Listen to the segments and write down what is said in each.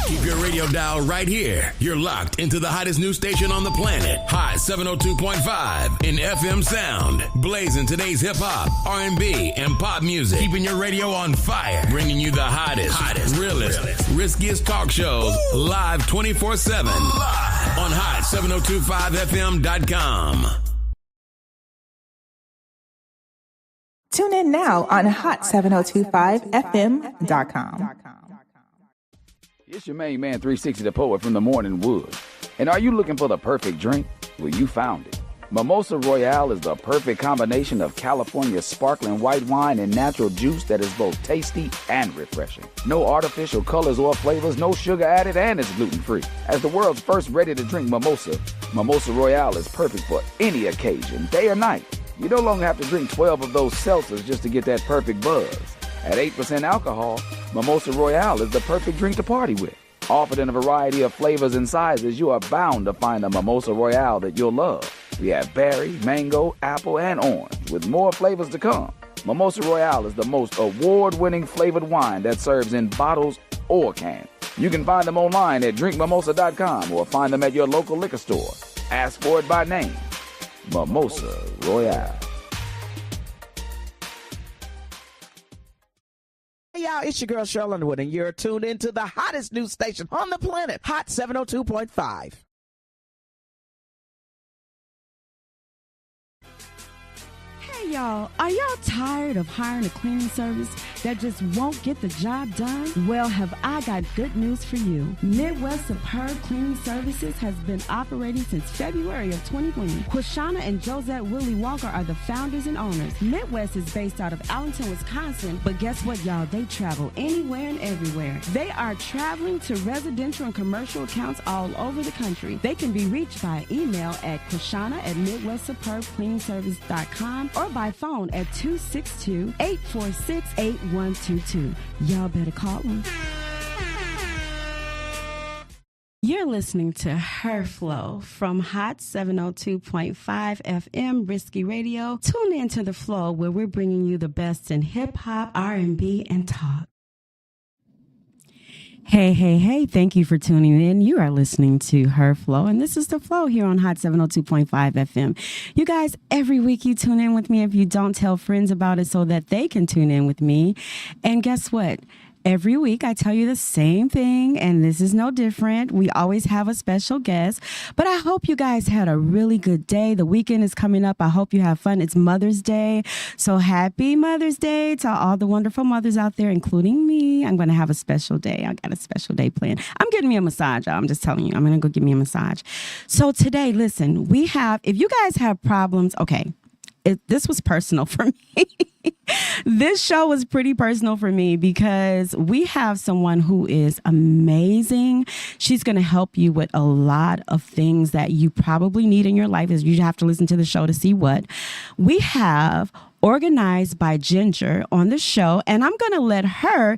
Keep your radio dial right here. You're locked into the hottest news station on the planet. Hot 702.5 in FM sound. Blazing today's hip-hop, R&B, and pop music. Keeping your radio on fire. Bringing you the hottest, realest, riskiest talk shows live 24/7 on hot7025fm.com. Tune in now on hot7025fm.com. It's your main man, 360 the Poet from the Morning Wood. And are you looking for the perfect drink? Well, you found it. Mimosa Royale is the perfect combination of California sparkling white wine and natural juice that is both tasty and refreshing. No artificial colors or flavors, no sugar added, and it's gluten-free. As the world's first ready-to-drink mimosa, Mimosa Royale is perfect for any occasion, day or night. You no longer have to drink 12 of those seltzers just to get that perfect buzz. At 8% alcohol, Mimosa Royale is the perfect drink to party with. Offered in a variety of flavors and sizes, you are bound to find a Mimosa Royale that you'll love. We have berry, mango, apple, and orange, with more flavors to come. Mimosa Royale is the most award-winning flavored wine that serves in bottles or cans. You can find them online at drinkmimosa.com or find them at your local liquor store. Ask for it by name. Mimosa Royale. Hey y'all, it's your girl Cheryl Underwood, and you're tuned into the hottest news station on the planet, Hot 702.5. Hey y'all, are y'all tired of hiring a cleaning service that just won't get the job done? Well, have I got good news for you. Midwest Superb Cleaning Services has been operating since February of 2020. Quashana and Josette Willie Walker are the founders and owners. Midwest is based out of Allenton, Wisconsin, but guess what, y'all? They travel anywhere and everywhere. They are traveling to residential and commercial accounts all over the country. They can be reached by email at quashana@midwestsuperbcleaningservice.com or by phone at 262-846-8122. Y'all better call them. You're listening to Her Flow from Hot 702.5 FM Risky Radio. Tune in to The Flow, where we're bringing you the best in hip-hop, R&B, and talk. Hey, thank you for tuning in. You are listening to Her Flow, and this is The Flow here on Hot 702.5 FM. You guys, every week you tune in with me. If you don't, tell friends about it so that they can tune in with me. And guess what? Every week I tell you the same thing, and this is no different. We always have a special guest, but I hope you guys had a really good day. The weekend is coming up. I hope you have fun. It's Mother's Day, so happy Mother's Day to all the wonderful mothers out there, including me. I'm going to have a special day. I got a special day planned. I'm getting me a massage, y'all. I'm just telling you. I'm going to go get me a massage. So today, listen, if you guys have problems, okay. This was personal for me. This show was pretty personal for me because we have someone who is amazing. She's going to help you with a lot of things that you probably need in your life. As you have to listen to the show to see what. We have Organized by Ginger on the show, and I'm going to let her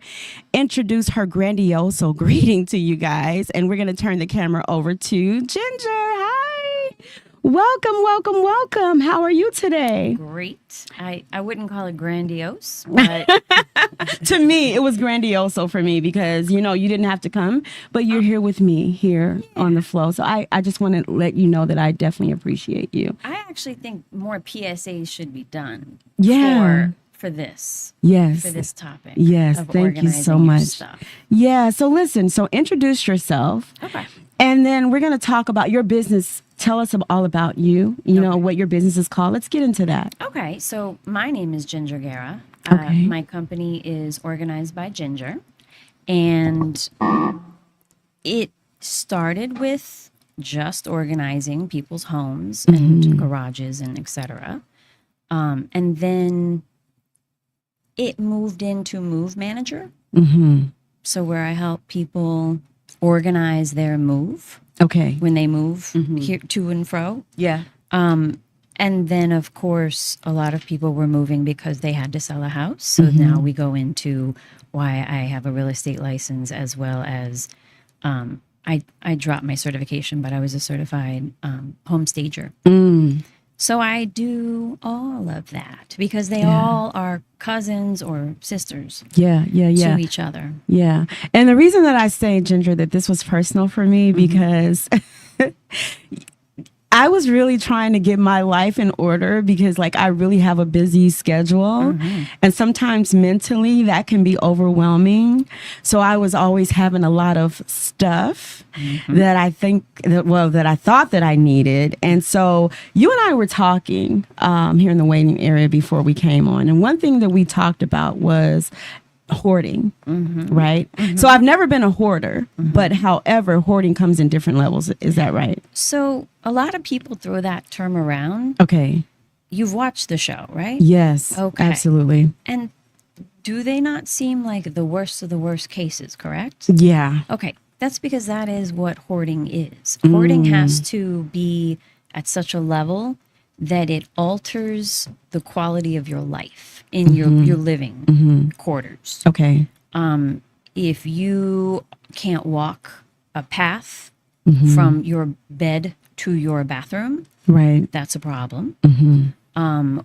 introduce her grandioso greeting to you guys, and we're going to turn the camera over to Ginger. Hi. Welcome. How are you today? Great. I wouldn't call it grandiose, but to me, it was grandioso for me because, you didn't have to come, but you're here with me here on the flow. So I just want to let you know that I definitely appreciate you. I actually think more PSAs should be done for this. Yes. For this topic. Yes. Thank you so much. Yeah. So listen, introduce yourself. Okay. And then we're going to talk about your business. Tell us all about you, know, what your business is called. Let's get into that. Okay. So my name is Ginger Guerra. Okay. My company is Organized by Ginger. And it started with just organizing people's homes and garages and etc. And then it moved into Move Manager. So where I help people organize their move. Okay. When they move here to and fro. Yeah. And then, of course, a lot of people were moving because they had to sell a house. So now we go into why I have a real estate license, as well as I dropped my certification, but I was a certified home stager. So I do all of that because they Yeah. all are cousins or sisters Yeah, to each other. Yeah. And the reason that I say, Ginger, that this was personal for me because I was really trying to get my life in order because like I really have a busy schedule and sometimes mentally that can be overwhelming. So I was always having a lot of stuff that I thought that I needed. And so you and I were talking here in the waiting area before we came on. And one thing that we talked about was hoarding, right? So I've never been a hoarder, but however, hoarding comes in different levels. Is that right? So a lot of people throw that term around. Okay. You've watched the show, right? Yes. Okay. Absolutely. And do they not seem like the worst of the worst cases, correct? Yeah. Okay. That's because that is what hoarding is. Hoarding has to be at such a level that it alters the quality of your life in your living quarters. Okay. If you can't walk a path from your bed to your bathroom, Right. that's a problem.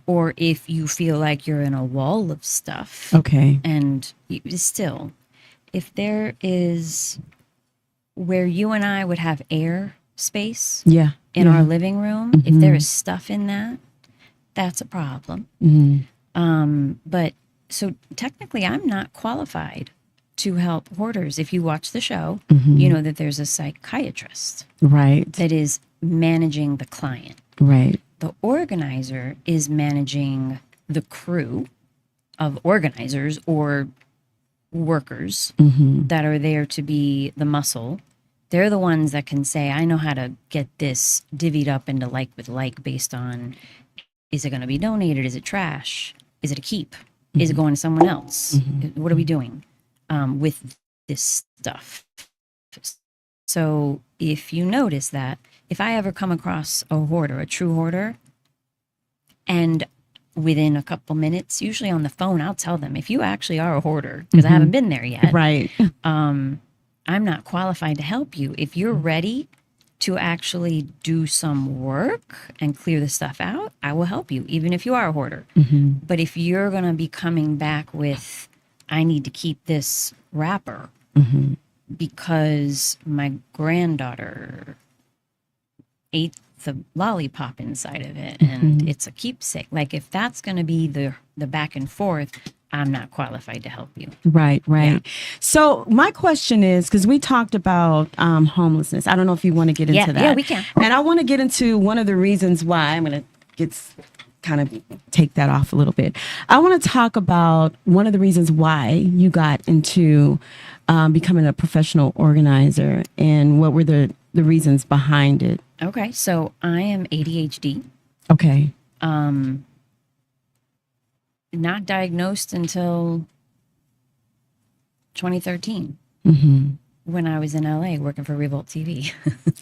Or if you feel like you're in a wall of stuff, Okay. and still, if there is where you and I would have air space Yeah. in our living room, if there is stuff in that, that's a problem. But so technically, I'm not qualified to help hoarders. If you watch the show, you know that there's a psychiatrist Right. that is managing the client. Right. The organizer is managing the crew of organizers or workers that are there to be the muscle. They're the ones that can say, I know how to get this divvied up into like with like based on, is it going to be donated? Is it trash? Is it a keep? Is it going to someone else? What are we doing with this stuff? So if you notice that, if I ever come across a hoarder, a true hoarder, and within a couple minutes, usually on the phone, I'll tell them, if you actually are a hoarder, because I haven't been there yet, Right. I'm not qualified to help you. If you're ready to actually do some work and clear the stuff out, I will help you, even if you are a hoarder. But if you're going to be coming back with, I need to keep this wrapper because my granddaughter ate the lollipop inside of it and it's a keepsake. Like if that's going to be the back and forth, I'm not qualified to help you. Right. So my question is, because we talked about homelessness. I don't know if you want to get into that. Yeah, we can. And I want to get into one of the reasons why. I'm going to kind of take that off a little bit. I want to talk about one of the reasons why you got into becoming a professional organizer and what were the reasons behind it. Okay, so I am ADHD. Okay. Not diagnosed until 2013 when I was in LA working for Revolt TV.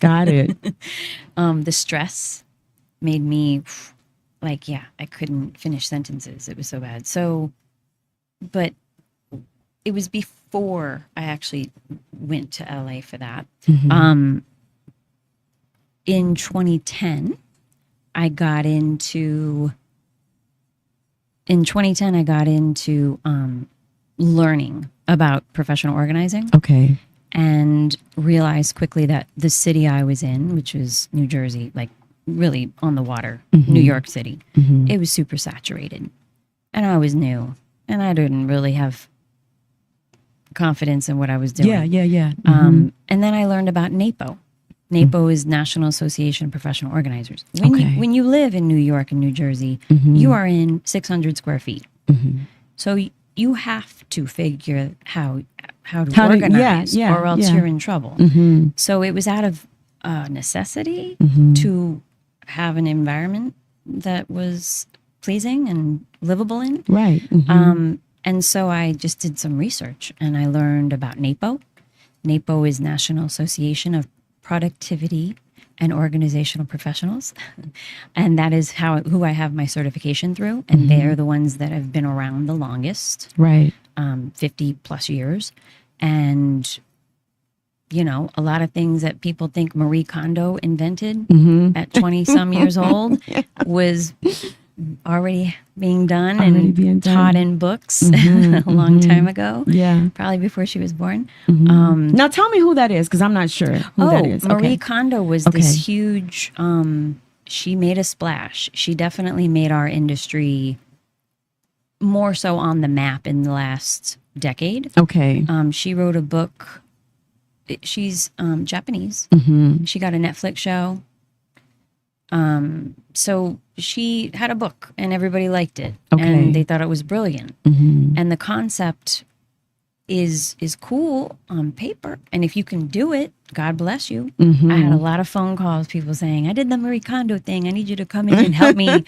Got it. The stress made me like, I couldn't finish sentences. It was so bad. So, but it was before I actually went to LA for that. In 2010, I got into learning about professional organizing. Okay. And realized quickly that the city I was in, which was New Jersey, like really on the water, New York City, it was super saturated. And I was new and I didn't really have confidence in what I was doing. Yeah. And then I learned about NAPO. NAPO is National Association of Professional Organizers. When you live in New York and New Jersey, you are in 600 square feet. So you have to figure how to organize or else you're in trouble. So it was out of necessity to have an environment that was pleasing and livable in. Right. And so I just did some research and I learned about NAPO. NAPO is National Association of Productivity and Organizational Professionals. And that is who I have my certification through. And they're the ones that have been around the longest. Right. 50 plus years. And you know, a lot of things that people think Marie Kondo invented Mm-hmm. at 20 some years old was already being done Already and being done. taught in books Mhm, a long time ago. Yeah. Probably before she was born. Now tell me who that is, because I'm not sure who that is. Marie Okay. Kondo was Okay. this huge, she made a splash. She definitely made our industry more so on the map in the last decade. Okay. She wrote a book. She's Japanese. Mm-hmm. She got a Netflix show. So she had a book and everybody liked it. Okay. And they thought it was brilliant. Mm-hmm. And the concept is cool on paper. And if you can do it, God bless you. Mm-hmm. I had a lot of phone calls, people saying, I did the Marie Kondo thing. I need you to come in and help me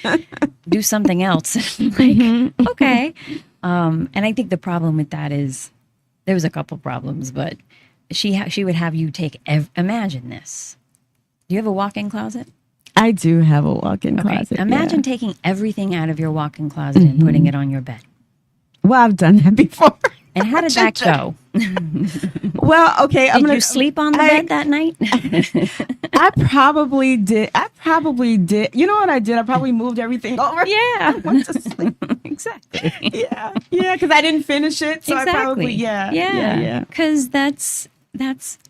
do something else. Like, okay. And I think the problem with that is there was a couple problems, but she would have you take, imagine this. Do you have a walk-in closet? I do have a walk-in closet. Imagine yeah. taking everything out of your walk-in closet and putting it on your bed. Well, I've done that before. And how did that go? Well, okay. Did you sleep on the bed that night? I probably did. You know what I did? I probably moved everything over. Yeah. Went to sleep. Exactly. Yeah, because I didn't finish it. So I probably, yeah. Because that's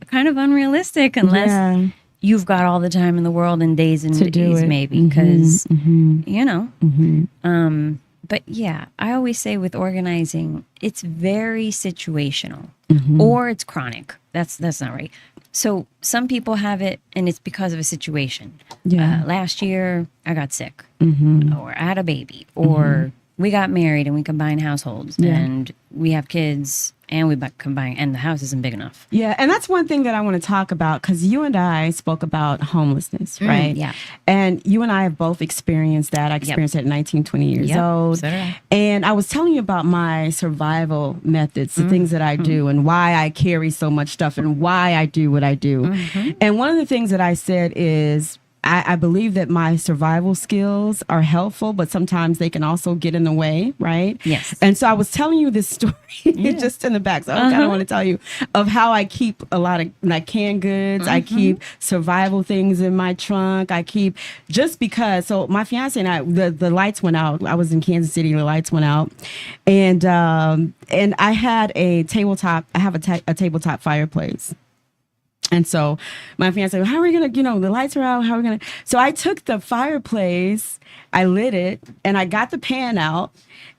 kind of unrealistic unless you've got all the time in the world and days and to do days it. maybe. Because you know. Mm-hmm. But yeah, I always say with organizing, it's very situational Mm-hmm. or it's chronic. That's not right. So some people have it and it's because of a situation. Yeah. Last year I got sick Mm-hmm. or I had a baby or we got married and we combined households Yeah. and we have kids and we combine and the house isn't big enough. Yeah, and that's one thing that I want to talk about, because you and I spoke about homelessness, right? yeah. And you and I have both experienced that. I experienced it at 19, 20 years Yep, old. so did I. And I was telling you about my survival methods, the things that I do, and why I carry so much stuff and why I do what I do. And one of the things that I said is, I believe that my survival skills are helpful, but sometimes they can also get in the way, right? Yes. And so I was telling you this story just in the back. So I kind of want to tell you of how I keep a lot of like canned goods. I keep survival things in my trunk. I keep just because. So my fiance and I, the lights went out. I was in Kansas City. The lights went out, and I had a tabletop. I have a tabletop fireplace. And so my fiance said, how are we going to, the lights are out. How are we going to? So I took the fireplace, I lit it, and I got the pan out,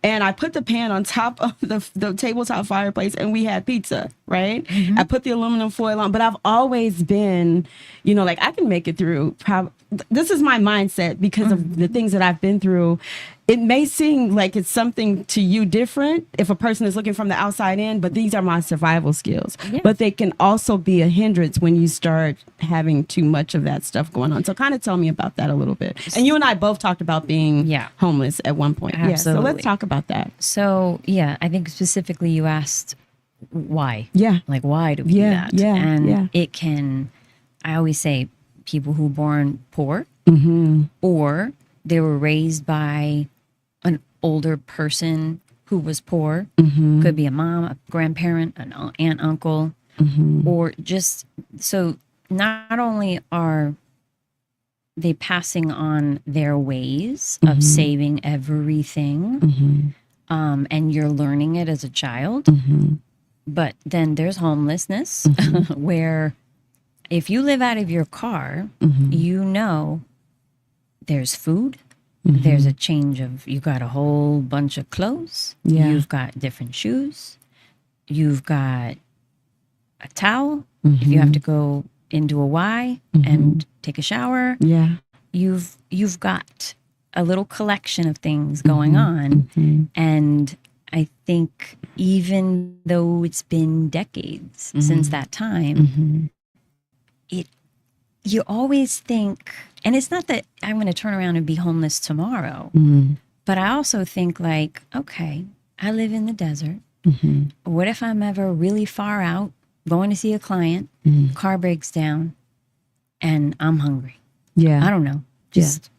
and I put the pan on top of the tabletop fireplace, and we had pizza, right? I put the aluminum foil on, but I've always been, like I can make it through. This is my mindset because of the things that I've been through. It may seem like it's something to you different if a person is looking from the outside in, but these are my survival skills. Yeah. But they can also be a hindrance when you start having too much of that stuff going on. So kind of tell me about that a little bit. And you and I both talked about being homeless at one point. Yeah, so Absolutely. let's talk about that. So yeah, I think specifically you asked why. Yeah. Like why do we do Yeah, that? yeah, And yeah. it can, I always say people who born poor or they were raised by an older person who was poor, could be a mom, a grandparent, an aunt, uncle, or just, so not only are they passing on their ways of saving everything, and you're learning it as a child, but then there's homelessness where if you live out of your car, there's food, there's a change of, you got a whole bunch of clothes, you've got different shoes, you've got a towel, if you have to go into a Y and take a shower, you've got a little collection of things going on. And I think even though it's been decades since that time, you always think, and it's not that I'm going to turn around and be homeless tomorrow, but I also think like, okay, I live in the desert. What if I'm ever really far out, going to see a client, car breaks down, and I'm hungry? I don't know. Just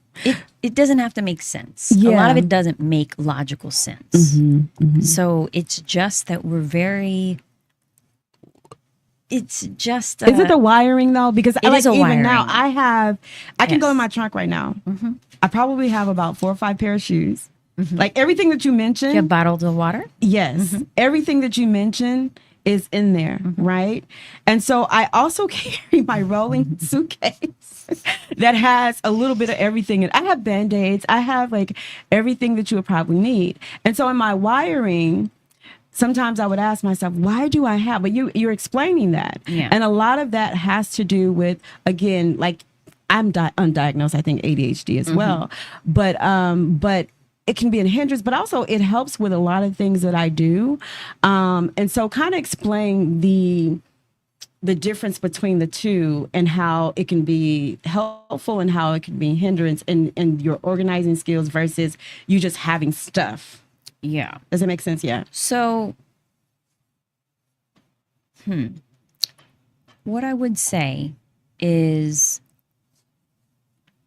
it doesn't have to make sense. A lot of it doesn't make logical sense. So it's just that we're very, it's just. Is it the wiring though? Because It is a even now wiring. I can go Yes. in my trunk right now. I probably have about 4 or 5 pair of shoes. Like everything that you mentioned. You have bottles of water? Yes. Everything that you mentioned is in there, right? And so I also carry my rolling suitcase that has a little bit of everything. And I have Band-Aids. I have like everything that you would probably need. And so in my wiring, sometimes I would ask myself, why do I have, but you're explaining that. Yeah. And a lot of that has to do with, again, like I'm undiagnosed, I think ADHD as well. But it can be a hindrance, but also it helps with a lot of things that I do. And so kind of explain the difference between the two and how it can be helpful and how it can be a hindrance in your organizing skills versus you just having stuff. Yeah. Does it make sense? Yeah. So, what I would say is,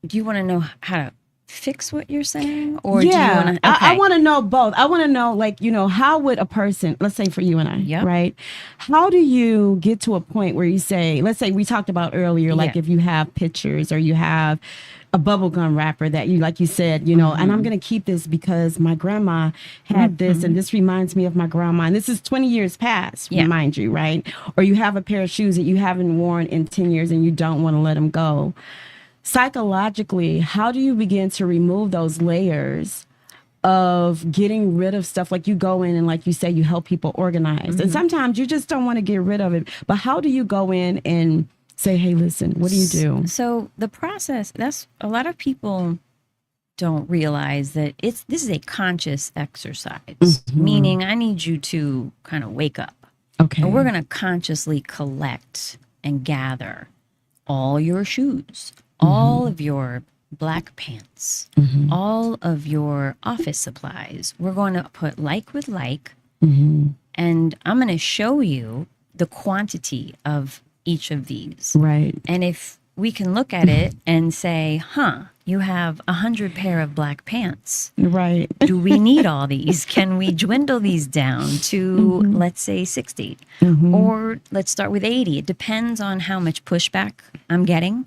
do you want to know how to fix what you're saying, or do you want to? I want to know both. I want to know, like, how would a person, let's say for you and I, Yep. right? How do you get to a point where you say, let's say we talked about earlier, like Yeah. if you have pictures or you have a bubble gum wrapper that you, like you said, and I'm going to keep this because my grandma had this and this reminds me of my grandma. And this is 20 years past, Yeah. mind you, right? Or you have a pair of shoes that you haven't worn in 10 years and you don't want to let them go. Psychologically, how do you begin to remove those layers of getting rid of stuff? Like you go in and, like you say, you help people organize. And sometimes you just don't want to get rid of it. But how do you go in and say, hey, listen, what do you do? So the process, that's a lot of people don't realize that this is a conscious exercise, meaning I need you to kind of wake up. Okay. And we're going to consciously collect and gather all your shoes, all of your black pants, all of your office supplies. We're going to put like with like, and I'm going to show you the quantity of each of these. Right. And if we can look at it and say, you have 100 pair of black pants. Right. Do we need all these? Can we dwindle these down to, let's say, 60? Or let's start with 80. It depends on how much pushback I'm getting.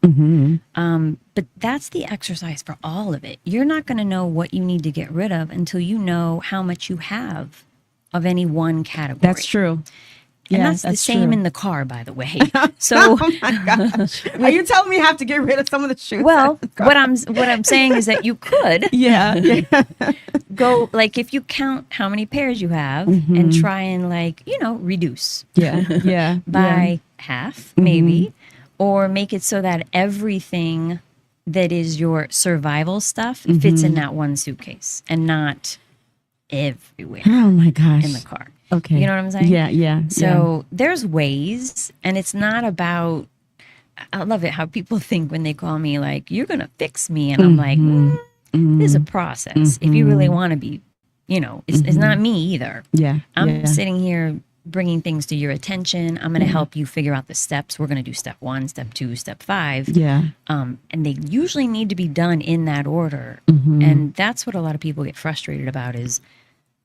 But that's the exercise for all of it. You're not going to know what you need to get rid of until you know how much you have of any one category. That's true. And Yeah, that's the same true. in the car, by the way. So, Oh my gosh. Are you telling me I have to get rid of some of the shoes? well, what I'm saying is that you could yeah. go, like, if you count how many pairs you have and try and, like, reduce Yeah. by half, maybe, or make it so that everything that is your survival stuff fits in that one suitcase and not everywhere Oh my gosh. in the car. Okay. You know what I'm saying? Yeah. So there's ways, and it's not about, I love it how people think when they call me, like, you're going to fix me. And I'm like, there's a process. If you really want to be, it's not me either. Yeah. I'm sitting here bringing things to your attention. I'm going to help you figure out the steps. We're going to do step 1, step 2, step 5. Yeah. And they usually need to be done in that order. And that's what a lot of people get frustrated about is,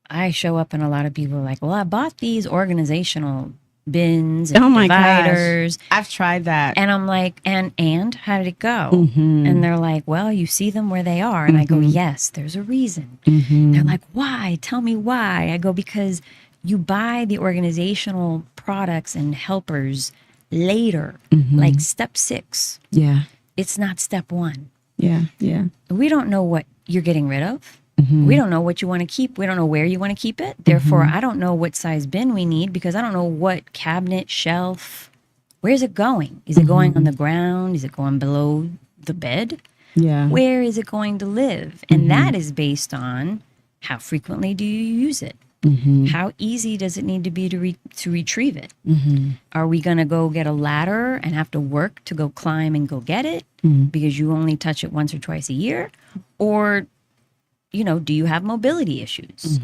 I show up and a lot of people are like, well, I bought these organizational bins and Oh my dividers. gosh. I've tried that. And I'm like, and how did it go? And they're like, well, you see them where they are. And I go, yes, there's a reason. They're like, why? Tell me why. I go, because you buy the organizational products and helpers later, like step 6. Yeah. It's not step 1. Yeah. We don't know what you're getting rid of. We don't know what you want to keep. We don't know where you want to keep it. Therefore, I don't know what size bin we need because I don't know what cabinet, shelf, where's it going? Is it going on the ground? Is it going below the bed? Yeah. Where is it going to live? And that is based on how frequently do you use it? How easy does it need to be to retrieve it? Are we going to go get a ladder and have to work to go climb and go get it because you only touch it once or twice a year? Or do you have mobility issues?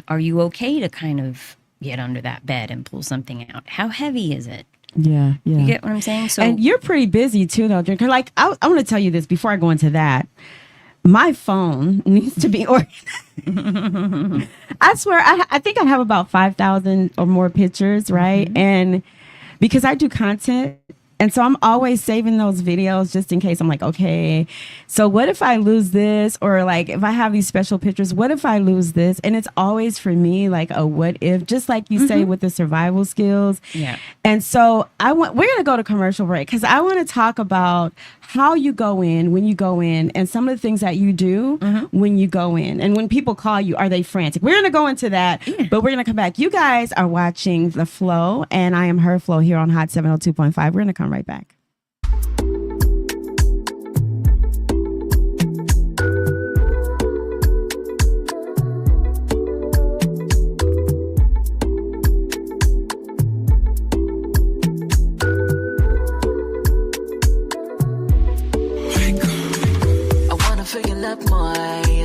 Are you okay to kind of get under that bed and pull something out? How heavy is it? Yeah. You get what I'm saying? So, And you're pretty busy too, though, Drinker. Like, I want to tell you this before I go into that. My phone needs to be organized. I swear, I think I have about 5,000 or more pictures, right? And because I do content. And so I'm always saving those videos just in case. I'm like, okay, so what if I lose this? Or like if I have these special pictures, what if I lose this? And it's always for me like a what if, just like you say with the survival skills. Yeah. And so we're going to go to commercial break because I want to talk about how you go in, when you go in, and some of the things that you do when you go in. And when people call you, are they frantic? We're going to go into that, but we're going to come back. You guys are watching The Flow, and I am Her Flow here on Hot 702.5. We're going to come right back.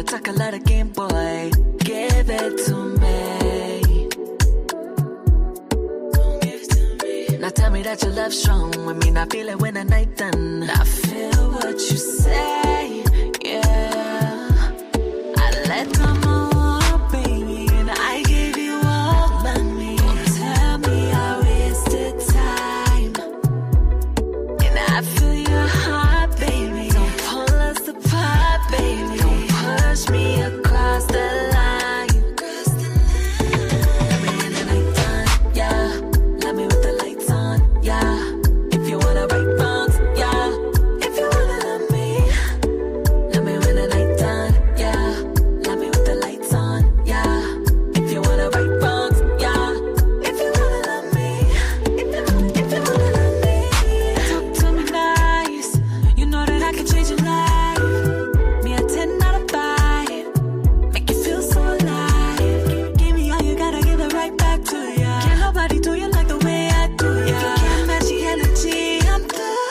Talk a lot of Game Boy, give it to me. Now tell me that your love's strong with me. Now feel it when the night done. I feel what you say, yeah. I let come on, baby, and I gave you all of me. Tell me I wasted time, and I feel your heart, baby. Don't pull us apart, baby. Push me across the line. Let me in the nighttime, yeah. Let me with the lights on, yeah. If you wanna right wrongs, yeah. If you wanna love me, let me in the nighttime, yeah. Let me with the lights on, yeah. If you wanna right wrongs, yeah. If you wanna love me, if you wanna love me, talk to me nice. You know that I can change your life. Me a 10 out of 5. Make you feel so alive. Give me all you gotta give it right back to ya. Can't nobody do you like the way I do ya. If you can't match the energy, I'm through.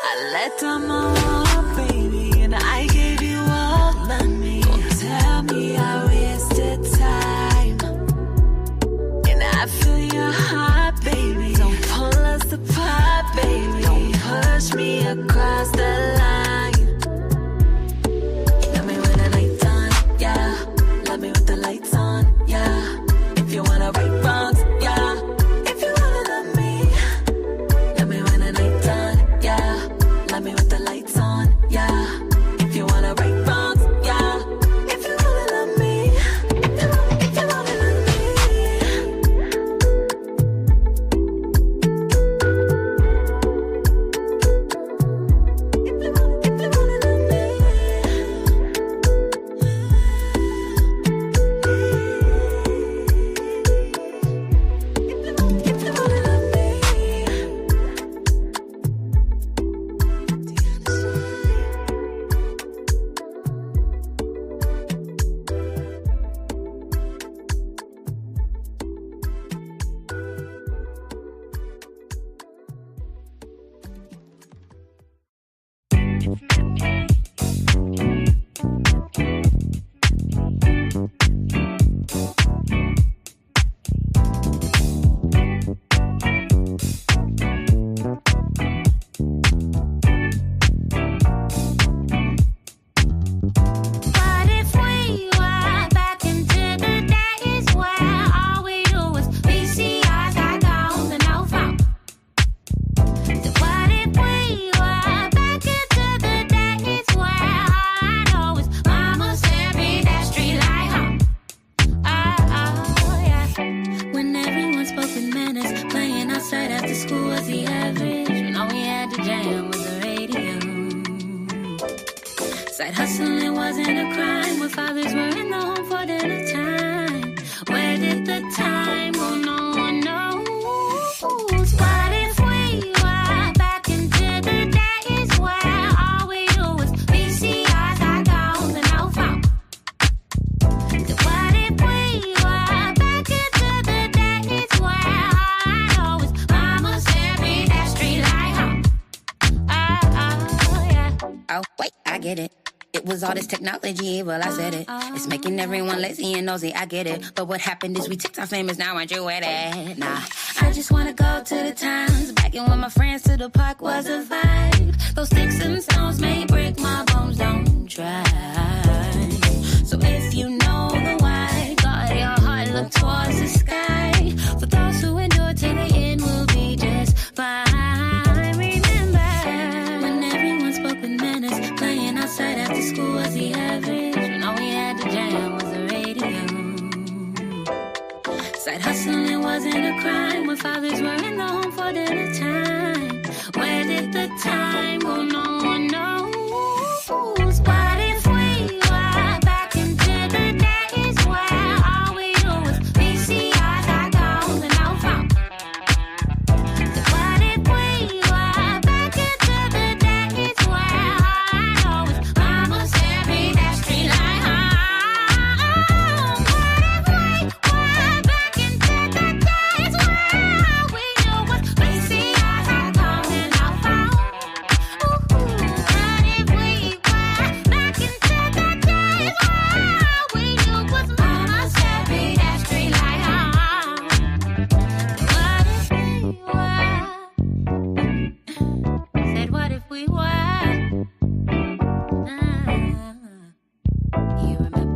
I let them all, baby, and I gave you all of me. Don't tell me I wasted time, and I feel your heart, baby. Don't pull us apart, baby. Don't push me across the line. Let me win the nighttime, yeah. Let me with the lights on, yeah. If you wanna right wrongs, yeah. If you wanna love me, let me win the nighttime, yeah. Let me with the lights on, yeah. If you wanna right wrongs, yeah. If you wanna love me, if you wanna love Side hustling wasn't a crime when fathers were in the home for dinner time. Where did the time go? No one knows. What if we were back into the days where all we do was VCRs, iPhones, and no phone? What if we were back into the days where all I know is mama sent me that street light home? Oh, yeah. Oh, wait, I get it. It was all this technology, well, I said it. It's making everyone lazy and nosy, I get it. But what happened is we TikTok famous, now aren't you with it? Nah, I just wanna go to the times back in when my friends to the park was a vibe. Those sticks and stones may break my bones, don't try. So if you know the why, guard your heart, look towards the sky. For those who endure to the end will be fathers were in the home for dinner time. Where did the time go? No one knows. What if we were back into the days where all we do was VCRs, iPhones, and no phone? What if we were back into the days where all I know is mama said read that street light home? What if we were back into the days where all we knew was VCRs, iPhones, and no phone? What if we were back into the days where all we knew was mama said read that street light home? What if we were? Said what if we were? You remember?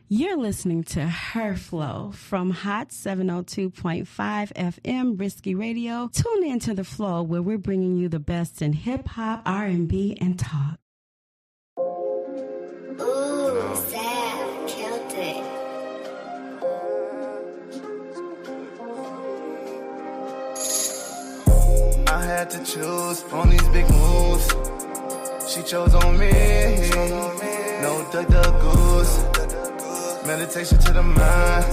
You're listening to Her Flow from Hot 702.5 FM Risky Radio. Tune in to The Flow, where we're bringing you the best in hip hop, R&B, and talk. Ooh, sad, killed it. I had to choose on these big moves. She chose on me. No duck goose. Meditation to the mind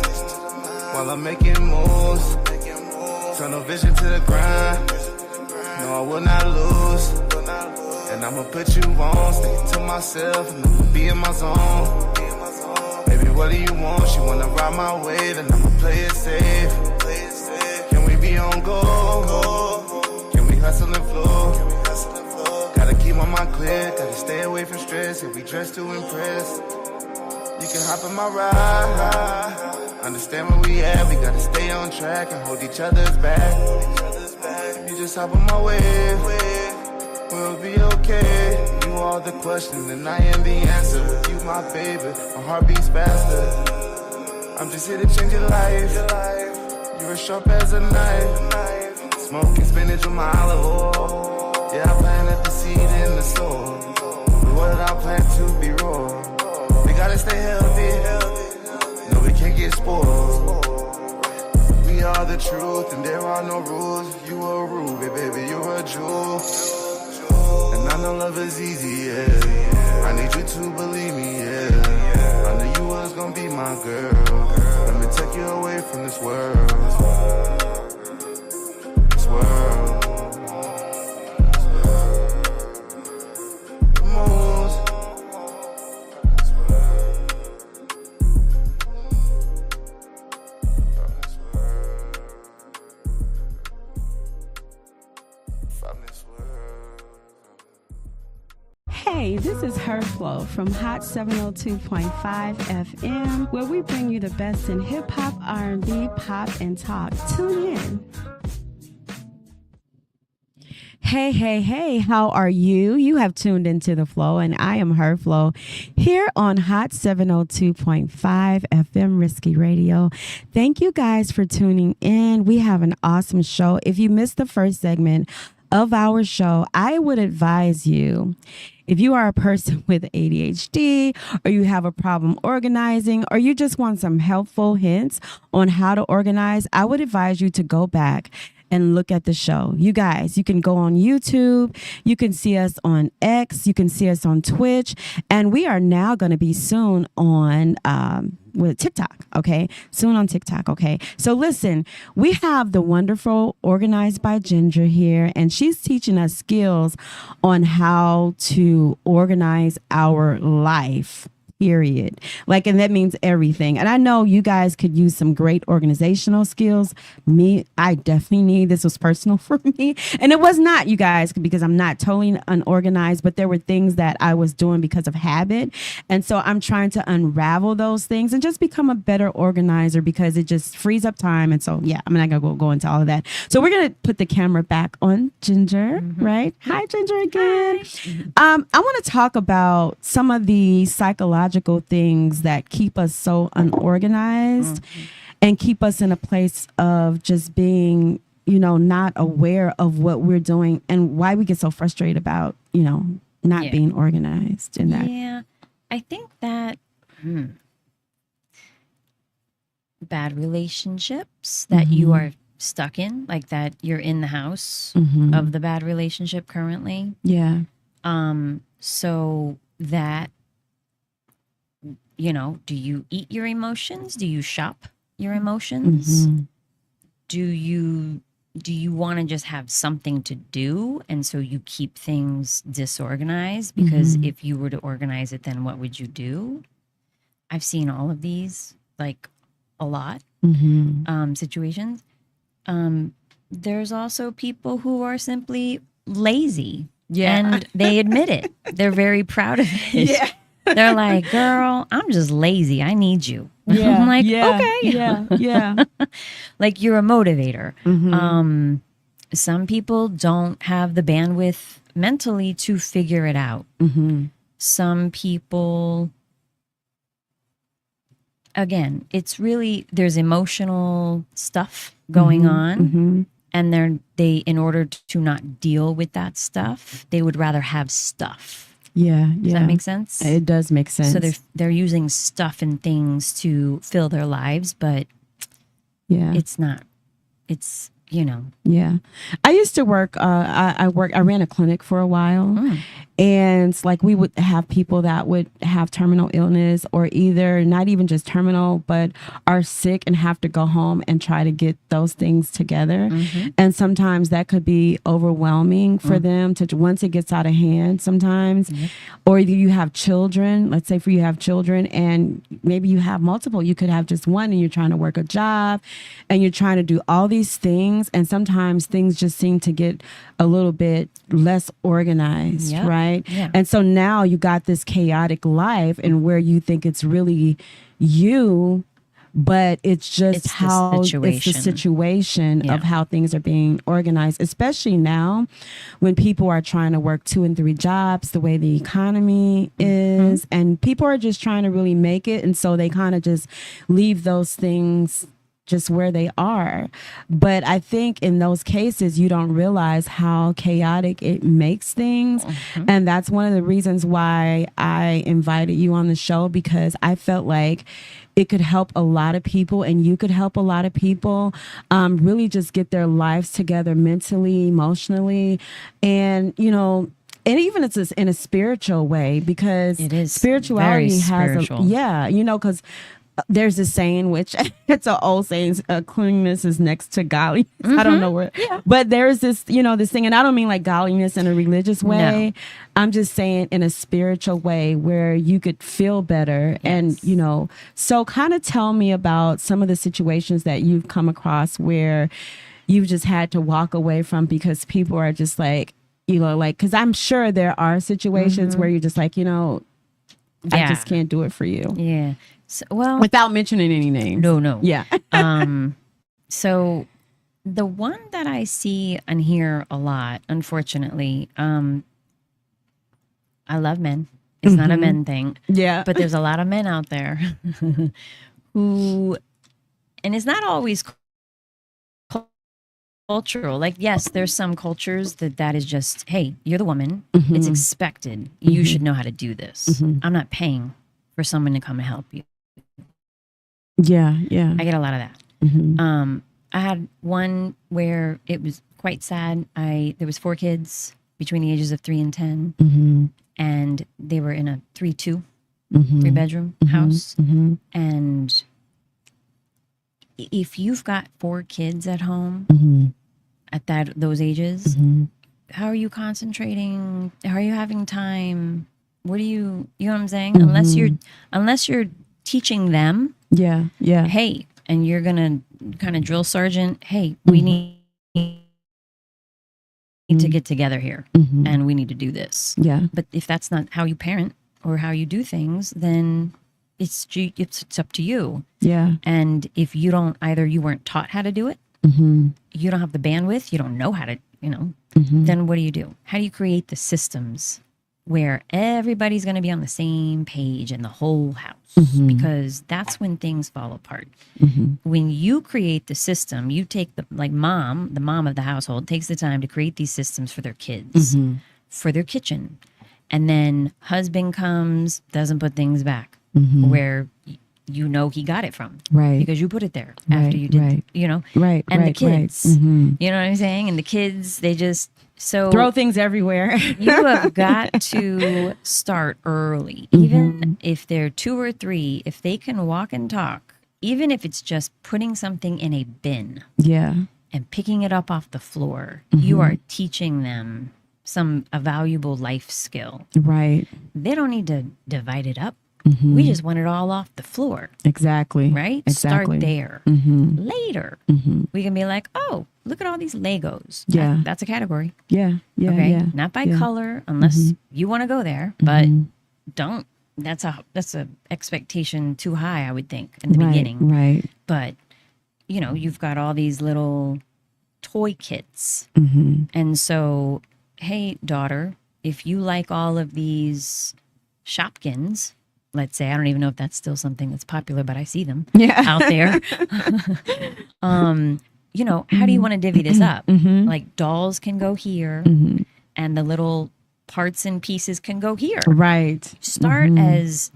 while I'm making moves. Tunnel vision to the grind. No, I will not lose. And I'ma put you on, stick to myself, and I'ma be in my zone. Baby, what do you want? She wanna ride my wave, and I'ma play it safe. Can we be on go? Can we hustle and flow? Gotta keep my mind clear, gotta stay away from stress. If we dress to impress, you can hop in my ride. Understand where we at, we gotta stay on track and hold each other's back. If you just hop on my wave, we'll be okay. You are the question and I am the answer. With you, my baby, my heart beats faster. I'm just here to change your life. You're as sharp as a knife. Smoking spinach with my olive oil. Yeah, I planted the seed in the soil. But what did I plant to be raw? We gotta stay healthy. No, we can't get spoiled. We are the truth and there are no rules. You a ruby, baby, you're a jewel. And I know love is easy, yeah. I need you to believe me, yeah. I knew you was gonna be my girl. Let me take you away from this world. This world. Hey, this is Her Flow from Hot 702.5 FM, where we bring you the best in hip hop, R&B, pop, and talk. Tune in. Hey, how are you? You have tuned into The Flow, and I am Her Flow here on Hot 702.5 FM Risky Radio. Thank you guys for tuning in. We have an awesome show. If you missed the first segment of our show, I would advise you, if you are a person with ADHD, or you have a problem organizing, or you just want some helpful hints on how to organize, I would advise you to go back and look at the show. You guys, you can go on YouTube, you can see us on X, you can see us on Twitch, and we are now going to be soon on with TikTok, okay? Soon on TikTok, okay? So listen, we have the wonderful Organized by Ginger here, and she's teaching us skills on how to organize our life. Period. Like, and that means everything. And I know you guys could use some great organizational skills. Me, I definitely need. This was personal for me. And it was not, you guys, because I'm not totally unorganized, but there were things that I was doing because of habit. And so I'm trying to unravel those things and just become a better organizer, because it just frees up time. And so, yeah, I'm not going to go into all of that. So we're going to put the camera back on Ginger, right? Hi, Ginger, again. Hi. I want to talk about some of the psychological things that keep us so unorganized and keep us in a place of just being, you know, not aware of what we're doing and why we get so frustrated about, you know, not being organized in that. Yeah, I think that bad relationships that you are stuck in, like that you're in the house of the bad relationship currently. Yeah. So that, you know, do you eat your emotions? Do you shop your emotions? Do you want to just have something to do, and so you keep things disorganized? Because if you were to organize it, then what would you do? I've seen all of these, like a lot, situations. There's also people who are simply lazy. Yeah. And they admit it. They're very proud of it. Yeah. They're like, girl, I'm just lazy. I need you. Yeah. I'm like, yeah. okay. Yeah. Yeah. Like, you're a motivator. Some people don't have the bandwidth mentally to figure it out. Some people, again, it's really, there's emotional stuff going on. And they, in order to not deal with that stuff, they would rather have stuff. Yeah. Does that make sense? It does make sense. So they're using stuff and things to fill their lives, but it's not. It's, you know. Yeah. I used to work, I ran a clinic for a while. And like, we would have people that would have terminal illness, or either not even just terminal, but are sick and have to go home and try to get those things together. And sometimes that could be overwhelming for them to, once it gets out of hand sometimes. Or you have children, let's say you have children, and maybe you have multiple. You could have just one, and you're trying to work a job and you're trying to do all these things. And sometimes things just seem to get a little bit less organized, right? Yeah. And so now you got this chaotic life, and where you think it's really you, but it's just how it's the situation of how things are being organized, especially now when people are trying to work 2 and 3 jobs, the way the economy is, and people are just trying to really make it. And so they kind of just leave those things just where they are. But I think in those cases, you don't realize how chaotic it makes things. And that's one of the reasons why I invited you on the show, because I felt like it could help a lot of people, and you could help a lot of people really just get their lives together mentally, emotionally, and, you know, and even it's in a spiritual way, because it is spirituality has you know, because there's a saying, which it's an old saying, cleanliness is next to godliness. I don't know where, but there's this, you know, this thing, and I don't mean like godliness in a religious way. No. I'm just saying in a spiritual way where you could feel better. And, you know, so kind of tell me about some of the situations that you've come across where you've just had to walk away from because people are just like, you know, like, because I'm sure there are situations where you're just like, you know, I just can't do it for you. Yeah. So, well, without mentioning any names. No. Yeah. So the one that I see and hear a lot, unfortunately, I love men. It's not a men thing. Yeah. But there's a lot of men out there who, and it's not always cultural. Like, yes, there's some cultures that is just, hey, you're the woman. It's expected. You should know how to do this. I'm not paying for someone to come and help you. Yeah. I get a lot of that. I had one where it was quite sad. There was 4 kids between the ages of 3 and 10, and they were in a 3-2, 3-bedroom house. And if you've got 4 kids at home at those ages, how are you concentrating? How are you having time? What do you know what I'm saying? Unless you're teaching them. Yeah. Hey, and you're gonna kind of drill sergeant. Hey, we need to get together here, and we need to do this. Yeah. But if that's not how you parent or how you do things, then it's up to you. Yeah. And if you don't, either you weren't taught how to do it, you don't have the bandwidth, you don't know how to, you know, then what do you do? How do you create the systems where everybody's going to be on the same page in the whole house? Because that's when things fall apart. When you create the system, you take the mom of the household takes the time to create these systems for their kids, for their kitchen. And then husband comes, doesn't put things back where you know he got it from. Right. Because you put it there after you did, right. you know. Right, And right, the kids, right. Mhm. you know what I'm saying? And the kids, they just, so. Throw things everywhere. You have got to start early. Even if they're 2 or 3, if they can walk and talk, even if it's just putting something in a bin Yeah. and picking it up off the floor, you are teaching them a valuable life skill. Right. They don't need to divide it up. We just want it all off the floor. Exactly. Right? Exactly. Start there. Later, we can be like, oh, look at all these Legos. Yeah. That's a category. Yeah. Yeah. Okay. Yeah. Not by yeah. color, unless you want to go there, but don't. That's a expectation too high, I would think, in the beginning. Right. But you know, you've got all these little toy kits, and so, hey, daughter, if you like all of these Shopkins, let's say, I don't even know if that's still something that's popular, but I see them out there. You know, how do you want to divvy this up? Like dolls can go here, and the little parts and pieces can go here. Right. Start as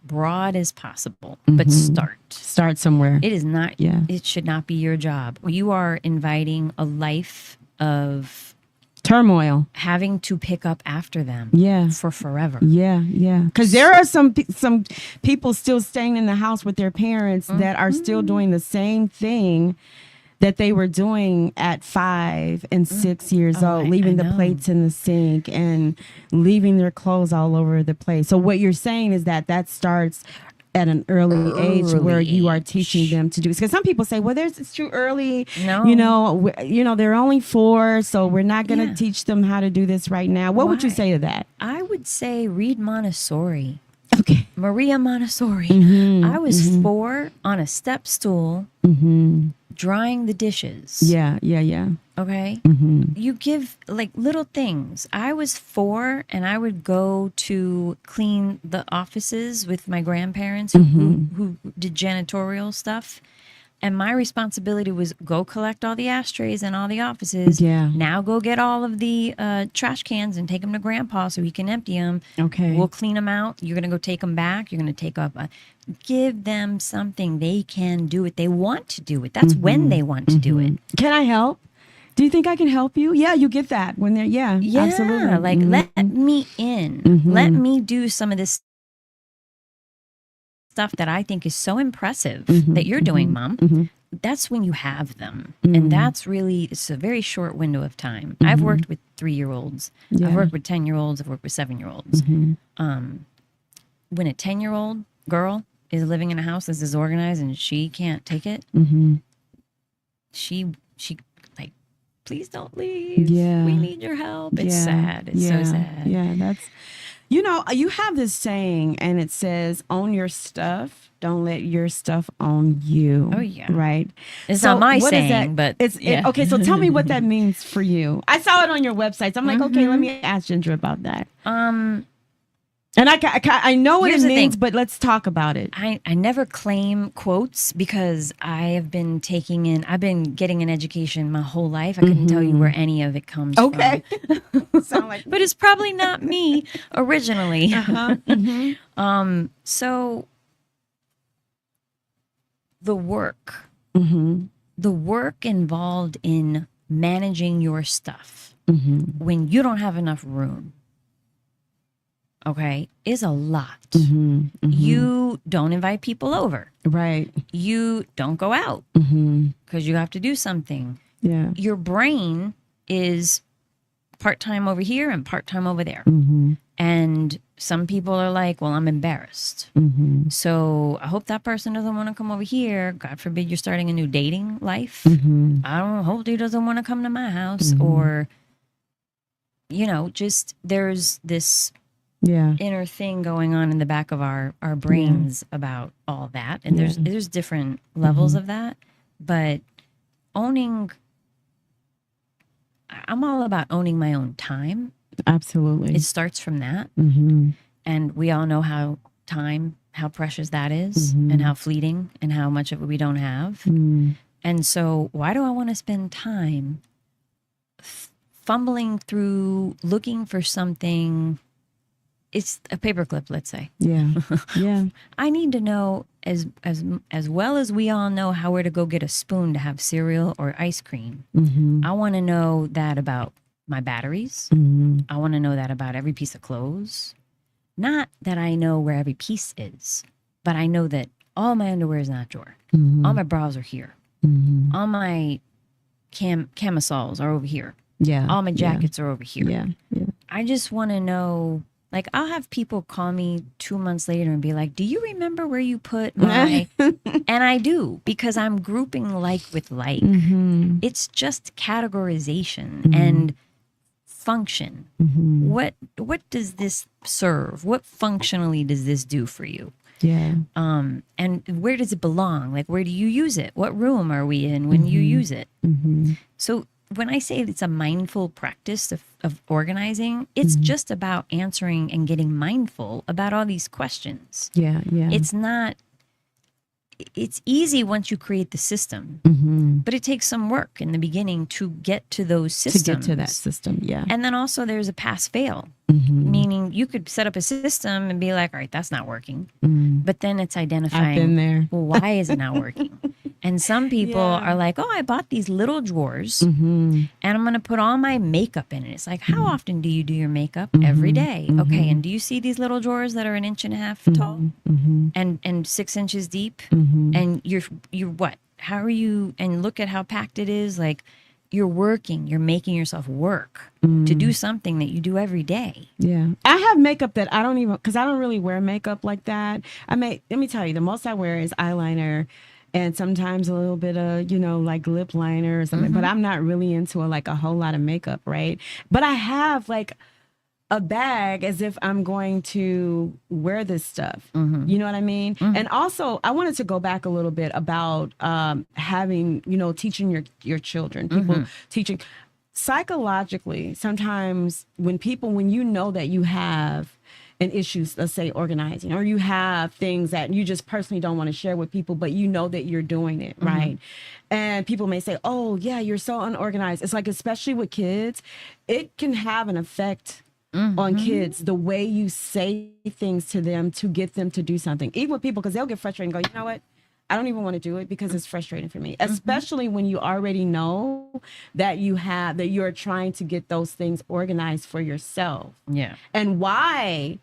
broad as possible, but start somewhere. It is not. Yeah. It should not be your job. You are inviting a life of turmoil, having to pick up after them. Yeah. For forever. Yeah. Yeah. Because there are some people still staying in the house with their parents that are still doing the same thing that they were doing at 5 and 6 years old, leaving the plates in the sink and leaving their clothes all over the place. So what you're saying is that starts at an early age where you are teaching them to do. Because some people say, well, it's too early. No. You know, they're only 4, so we're not going to teach them how to do this right now. What would you say to that? I would say read Montessori. Okay. Maria Montessori. I was 4 on a step stool drying the dishes. Yeah. Okay. You give like little things. I was 4 and I would go to clean the offices with my grandparents who did janitorial stuff. And my responsibility was go collect all the ashtrays in all the offices. Yeah. Now go get all of the trash cans and take them to Grandpa so he can empty them. Okay. We'll clean them out. You're going to go take them back. You're going to take up give them something they can do it. They want to do it. That's when they want to do it. Can I help? Do you think I can help you? Yeah, you get that when they're, Yeah, absolutely. like let me in. Let me do some of this stuff that I think is so impressive that you're doing, Mom. That's when you have them. And that's really, it's a very short window of time. I've worked with 3-year-olds. I've worked with 10-year-olds. I've worked with 7-year-olds. When a 10-year-old girl is living in a house that's disorganized and she can't take it, she like, please don't leave. Yeah. We need your help. It's sad. It's so sad. Yeah, that's, you know, you have this saying and it says, own your stuff. Don't let your stuff own you. Oh, yeah. Right. It's So not my what is saying, but okay, so tell me what that means for you. I saw it on your website. So I'm like, okay, let me ask Ginger about that. And I know what Here's it the means, thing. but let's talk about it. I never claim quotes because I've been getting an education my whole life. I couldn't tell you where any of it comes from. Sound like But it's probably not me originally. So the work involved in managing your stuff when you don't have enough room, okay, is a lot. You don't invite people over. Right. You don't go out because you have to do something. Yeah. Your brain is part-time over here and part-time over there. And some people are like, well, I'm embarrassed. So I hope that person doesn't want to come over here. God forbid you're starting a new dating life. I don't hope he doesn't want to come to my house. Or, you know, just there's this inner thing going on in the back of our brains about all that. And there's different levels of that. But I'm all about owning my own time. Absolutely. It starts from that. And we all know how precious that is and how fleeting and how much of it we don't have. And so why do I want to spend time fumbling through looking for something? It's a paperclip, let's say. Yeah. I need to know as well as we all know how where to go get a spoon to have cereal or ice cream, I want to know that about my batteries. I want to know that about every piece of clothes. Not that I know where every piece is, but I know that all my underwear is in that drawer. All my bras are here. All my camisoles are over here. Yeah. All my jackets are over here. Yeah. I just want to know. Like, I'll have people call me 2 months later and be like, do you remember where you put my... And I do, because I'm grouping like with like. It's just categorization and function. What does this serve? What functionally does this do for you? Yeah. And where does it belong? Like, where do you use it? What room are we in when you use it? So when I say it's a mindful practice of organizing, it's just about answering and getting mindful about all these questions. Yeah. It's easy once you create the system, but it takes some work in the beginning to get to those systems. To get to that system, yeah. And then also there's a pass-fail, meaning you could set up a system and be like, all right, that's not working. But then it's identifying, I've been there. Well, why is it not working? And some people are like, oh, I bought these little drawers and I'm going to put all my makeup in it. It's like, how often do you do your makeup? Every day. Okay. And do you see these little drawers that are 1.5 inches tall and 6 inches deep? And you're what? How are you? And look at how packed it is. Like, you're working, you're making yourself work to do something that you do every day. Yeah. I have makeup that I don't even, because I don't really wear makeup like that. Let me tell you, the most I wear is eyeliner and sometimes a little bit of, like lip liner or something, but I'm not really into a whole lot of makeup, right? But I have like a bag as if I'm going to wear this stuff. You know what I mean? And also, I wanted to go back a little bit about having, teaching your children, people teaching. Psychologically, sometimes when you know that you have an issue, let's say organizing, or you have things that you just personally don't want to share with people, but you know that you're doing it, right? And people may say, oh, yeah, you're so unorganized. It's like, especially with kids, it can have an effect on kids, the way you say things to them to get them to do something. Even with people, because they'll get frustrated and go, you know what? I don't even want to do it because it's frustrating for me, especially when you already know that you're trying to get those things organized for yourself. Yeah. And why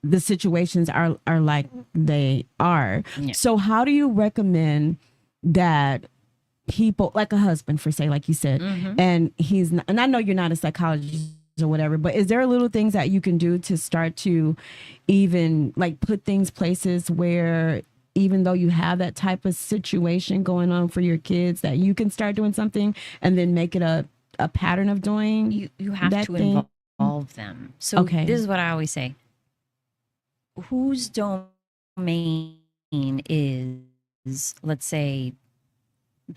the situations are like they are. Yeah. So how do you recommend that people, like a husband, for say, like you said, and he's not, and I know you're not a psychologist or whatever, but is there little things that you can do to start to even like put things places where, even though you have that type of situation going on for your kids, that you can start doing something and then make it a pattern of doing? You have to involve them. So this is what I always say. Whose domain is, let's say,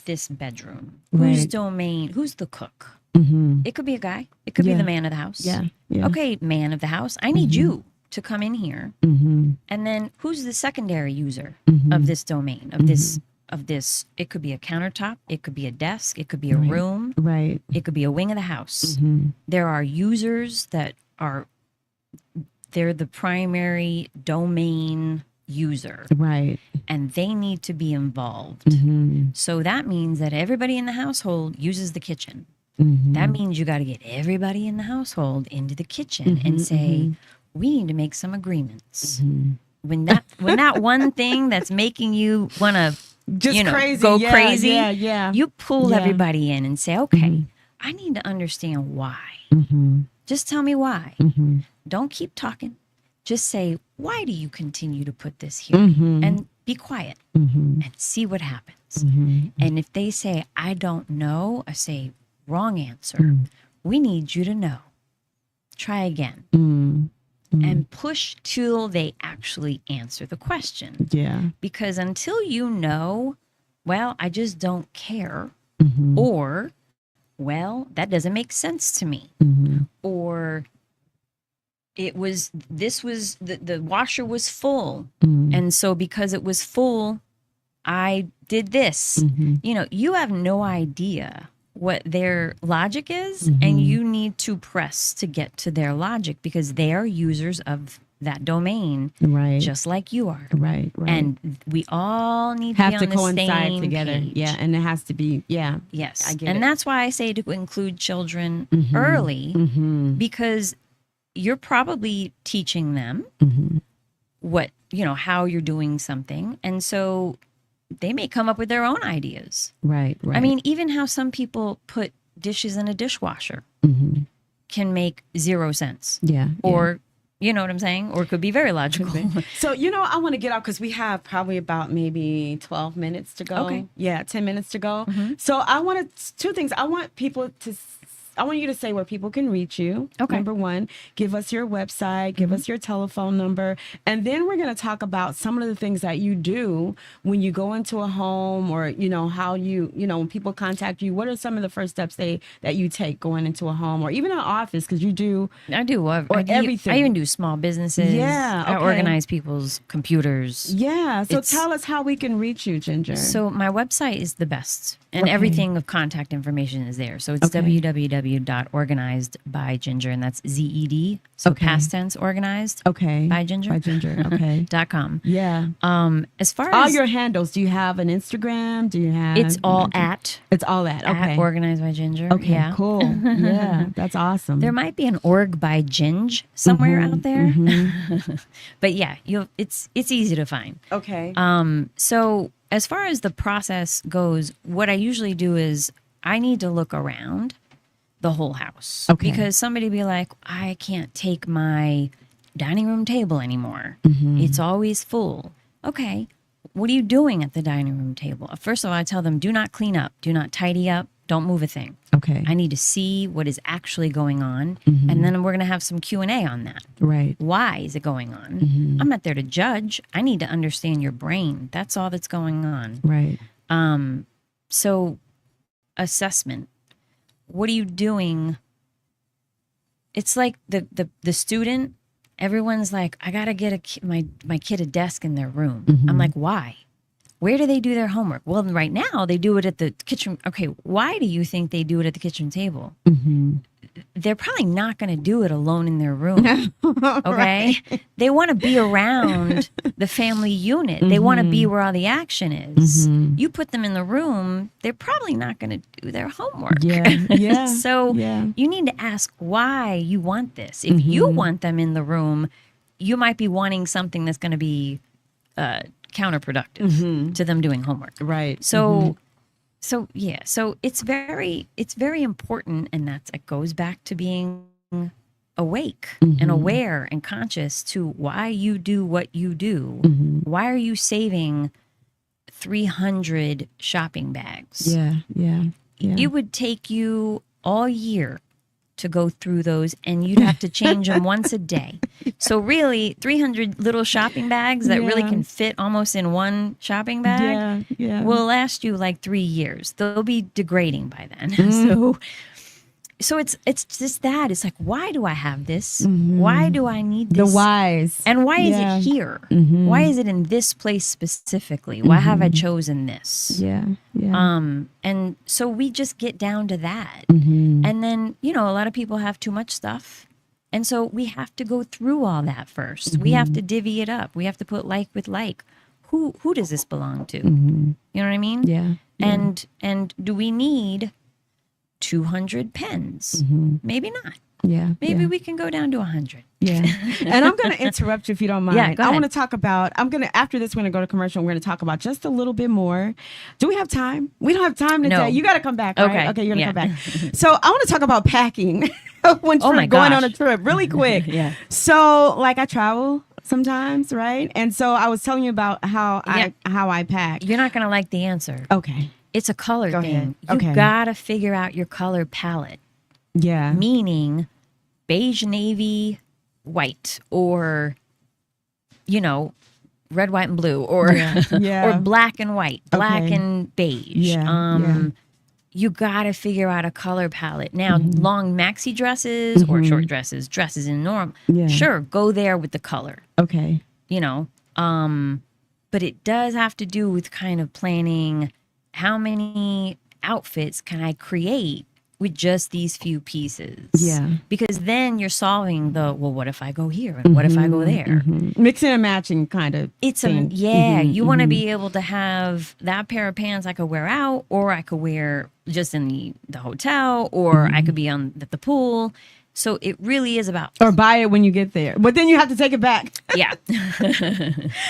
this bedroom? Whose domain? Who's the cook? It could be a guy. It could be the man of the house. Yeah. Okay, man of the house, I need you to come in here. And then who's the secondary user of this domain, of this? It could be a countertop. It could be a desk. It could be a room. Right. It could be a wing of the house. There are users that they're the primary domain user. Right. And they need to be involved. So that means that everybody in the household uses the kitchen. That means you got to get everybody in the household into the kitchen and say, we need to make some agreements. When that one thing that's making you want to go crazy, you pull everybody in and say, okay, I need to understand why. Just tell me why. Don't keep talking. Just say, why do you continue to put this here? And be quiet and see what happens. And if they say, I don't know, I say, wrong answer. We need you to know. Try again. And push till they actually answer the question. Yeah. Because until you know, well, I just don't care, or, well, that doesn't make sense to me, or the washer was full, and so because it was full, I did this. You have no idea what their logic is, and you need to press to get to their logic because they are users of that domain, Right. just like you are. Right. And we all need have to to be on the coincide same together. page. Yeah, and it has to be. Yeah. Yes. I get and it. that's why I say to include children early, because you're probably teaching them what, how you're doing something. And so they may come up with their own ideas. Right. I mean, even how some people put dishes in a dishwasher can make 0 sense. Yeah. Or, you know what I'm saying? Or it could be very logical. So, I want to get out because we have probably about maybe 12 minutes to go. Okay. Yeah, 10 minutes to go. So I wanted 2 things. I want you to say where people can reach you. Okay. Number 1, give us your website, give us your telephone number. And then we're going to talk about some of the things that you do when you go into a home or, how you, when people contact you, what are some of the first steps that you take going into a home or even an office? Because you do. I do. Everything. I even do small businesses. Yeah. I okay. organize people's computers. Yeah. So tell us how we can reach you, Ginger. So my website is the best. And everything of contact information is there. So it's www.organizedbyginger, and that's ZED. So past tense organized. Okay. By Ginger. By Ginger. Okay. .com. Yeah. As far all as your handles, do you have an Instagram? Do you have? It's all at. It's all at. Okay. At Organized by Ginger. Okay. Yeah. Cool. Yeah. That's awesome. There might be an org by Ginge somewhere out there. But yeah, it's easy to find. Okay. So as far as the process goes, what I usually do is I need to look around the whole house. Okay. Because somebody be like, I can't take my dining room table anymore. It's always full. Okay. What are you doing at the dining room table? First of all, I tell them, do not clean up, do not tidy up, don't move a thing. Okay. I need to see what is actually going on, and then we're going to have some Q&A on that. Right. Why is it going on? I'm not there to judge. I need to understand your brain. That's all that's going on. Right. So assessment. What are you doing? It's like the student. Everyone's like, I got to get my kid a desk in their room. I'm like, why? Where do they do their homework? Well, right now they do it at the kitchen. Okay, why do you think they do it at the kitchen table? They're probably not going to do it alone in their room. Okay? Right. They want to be around the family unit. They want to be where all the action is. You put them in the room, they're probably not going to do their homework. Yeah. So you need to ask why you want this. If you want them in the room, you might be wanting something that's going to be counterproductive to them doing homework. Right. So so it's very important, and it goes back to being awake and aware and conscious to why you do what you do. Why are you saving 300 shopping bags? Yeah. It would take you all year to go through those, and you'd have to change them once a day. So really, 300 little shopping bags that really can fit almost in one shopping bag will last you like 3 years. They'll be degrading by then. So it's just that. It's like, why do I have this? Why do I need this? The whys. And why is it here? Why is it in this place specifically? Why have I chosen this? Yeah. And so we just get down to that. And then, a lot of people have too much stuff. And so we have to go through all that first. We have to divvy it up. We have to put like with like. Who does this belong to? You know what I mean? Yeah. And do we need 200 pens? Maybe not. Yeah. Maybe we can go down to 100. Yeah. And I'm going to interrupt you if you don't mind. Yeah, go ahead. I want to talk about, after this, we're going to go to commercial. We're going to talk about just a little bit more. Do we have time? We don't have time today. No. You got to come back, right? Okay, you're going to come back. So I want to talk about packing when going on a trip really quick. So I travel sometimes, right? And so I was telling you about how I pack. You're not going to like the answer. Okay. It's a color thing. Okay. You gotta figure out your color palette. Yeah. Meaning beige, navy, white, or red, white, and blue, or or black and white, black and beige. You gotta figure out a color palette. Now, long maxi dresses or short dresses in norm. Sure, go there with the color. Okay. But it does have to do with kind of planning. How many outfits can I create with just these few pieces. Yeah. Because then you're solving the, well, what if I go here? And what if I go there? Mixing and matching kind of It's thing. you want to be able to have that pair of pants I could wear out, or I could wear just in the hotel, or I could be on at the pool. So it really is about... Or buy it when you get there. But then you have to take it back. Yeah.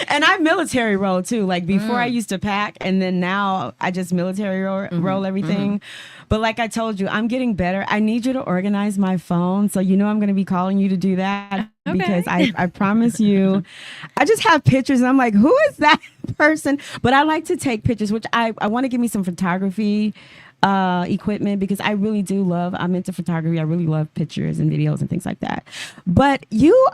And I military roll too. Like before I used to pack, and then now I just military roll everything. But like I told you, I'm getting better. I need you to organize my phone. So you know I'm going to be calling you to do that. Okay. Because I promise you, I just have pictures and I'm like, who is that person? But I like to take pictures, which I want to give me some photography equipment, because I'm into photography. I really love pictures and videos and things like that. But you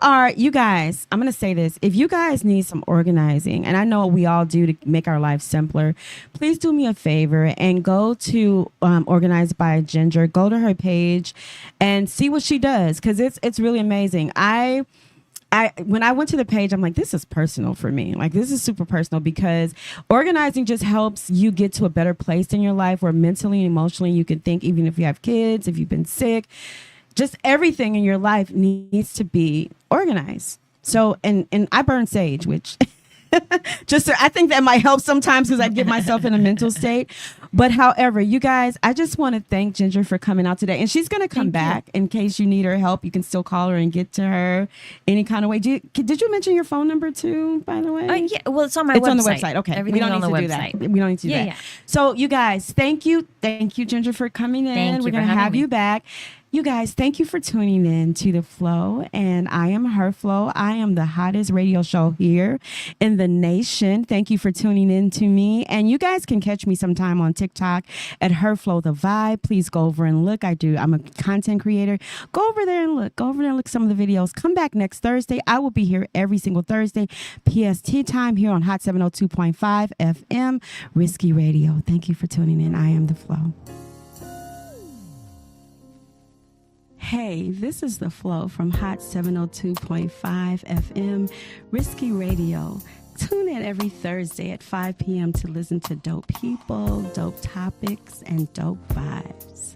guys, I'm going to say this. If you guys need some organizing, and I know we all do to make our lives simpler, please do me a favor and go to Organized by Ginger. Go to her page and see what she does, because it's really amazing. When I went to the page, I'm like, this is personal for me. Like, this is super personal, because organizing just helps you get to a better place in your life where mentally and emotionally you can think, even if you have kids, if you've been sick, just everything in your life needs to be organized. So, and I burn sage, which I think that might help sometimes, because I get myself in a mental state. But however, you guys, I just want to thank Ginger for coming out today. And she's going to come back in case you need her help. You can still call her and get to her any kind of way. Did you mention your phone number too, by the way? Yeah, well, it's on my website. It's on the website. Okay. Everything we don't on need the to website. do that. We don't need to do that. Yeah. So you guys, thank you. Thank you, Ginger, for coming in. Thank you We're for going to having have me. you back. You guys, thank you for tuning in to The Flow. And I am Her Flow. I am the hottest radio show here in the nation. Thank you for tuning in to me. And you guys can catch me sometime on TikTok at Her Flow The Vibe. Please go over and look. I'm a content creator. Go over there and look. Go over there and look at some of the videos. Come back next Thursday. I will be here every single Thursday, PST time, here on Hot 702.5 FM, Risky Radio. Thank you for tuning in. I am The Flow. Hey, this is The Flow from Hot 702.5 FM, Risky Radio. Tune in every Thursday at 5 p.m. to listen to dope people, dope topics, and dope vibes.